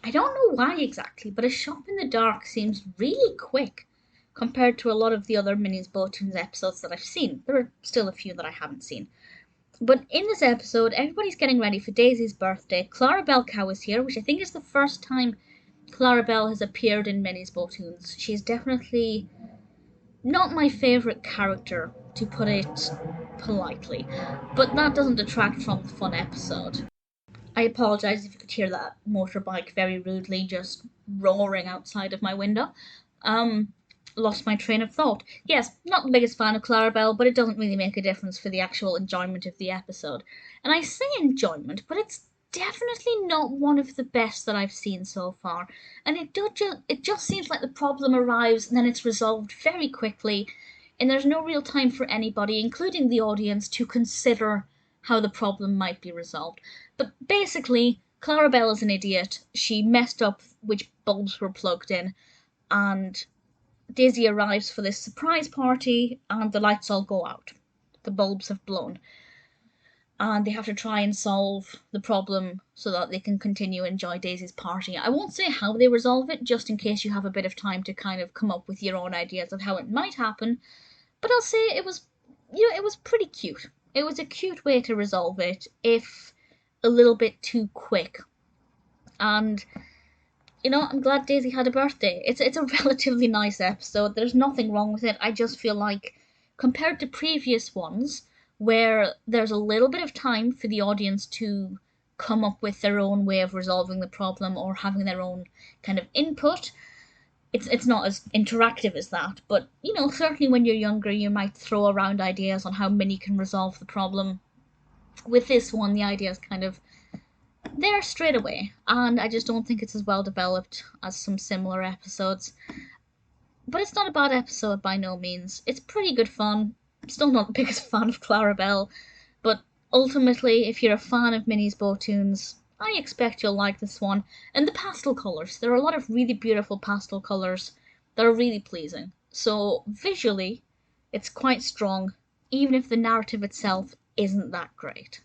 I don't know why exactly, but a shop in the dark seems really quick compared to a lot of the other Minnie's Bow-Toons episodes that I've seen. There are still a few that I haven't seen. But in this episode, everybody's getting ready for Daisy's birthday. Clarabelle Cow is here, which I think is the first time Clarabelle has appeared in Minnie's Bow-Toons. She's definitely not my favourite character, to put it politely, but that doesn't detract from the fun episode. I apologise if you could hear that motorbike very rudely just roaring outside of my window. Um, Lost my train of thought. Yes, not the biggest fan of Clarabelle, but it doesn't really make a difference for the actual enjoyment of the episode. And I say enjoyment, but it's definitely not one of the best that I've seen so far. And it just seems like the problem arrives and then it's resolved very quickly, and there's no real time for anybody, including the audience, to consider how the problem might be resolved. But basically, Clarabelle is an idiot. She messed up which bulbs were plugged in, and Daisy arrives for this surprise party, and the lights all go out. The bulbs have blown. And they have to try and solve the problem so that they can continue and enjoy Daisy's party. I won't say how they resolve it, just in case you have a bit of time to kind of come up with your own ideas of how it might happen. But I'll say it was, it was pretty cute. It was a cute way to resolve it, if a little bit too quick. And I'm glad Daisy had a birthday. It's a relatively nice episode. There's nothing wrong with it. I just feel like, compared to previous ones, where there's a little bit of time for the audience to come up with their own way of resolving the problem or having their own kind of input, it's not as interactive as that. But certainly when you're younger, you might throw around ideas on how Minnie can resolve the problem. With this one, the idea is kind of there straight away, and I just don't think it's as well developed as some similar episodes. But it's not a bad episode by no means. It's pretty good fun. I'm still not the biggest fan of Clarabelle, but ultimately, if you're a fan of Minnie's Bow-Toons, I expect you'll like this one. And the pastel colours. There are a lot of really beautiful pastel colours that are really pleasing. So visually, it's quite strong, even if the narrative itself isn't that great.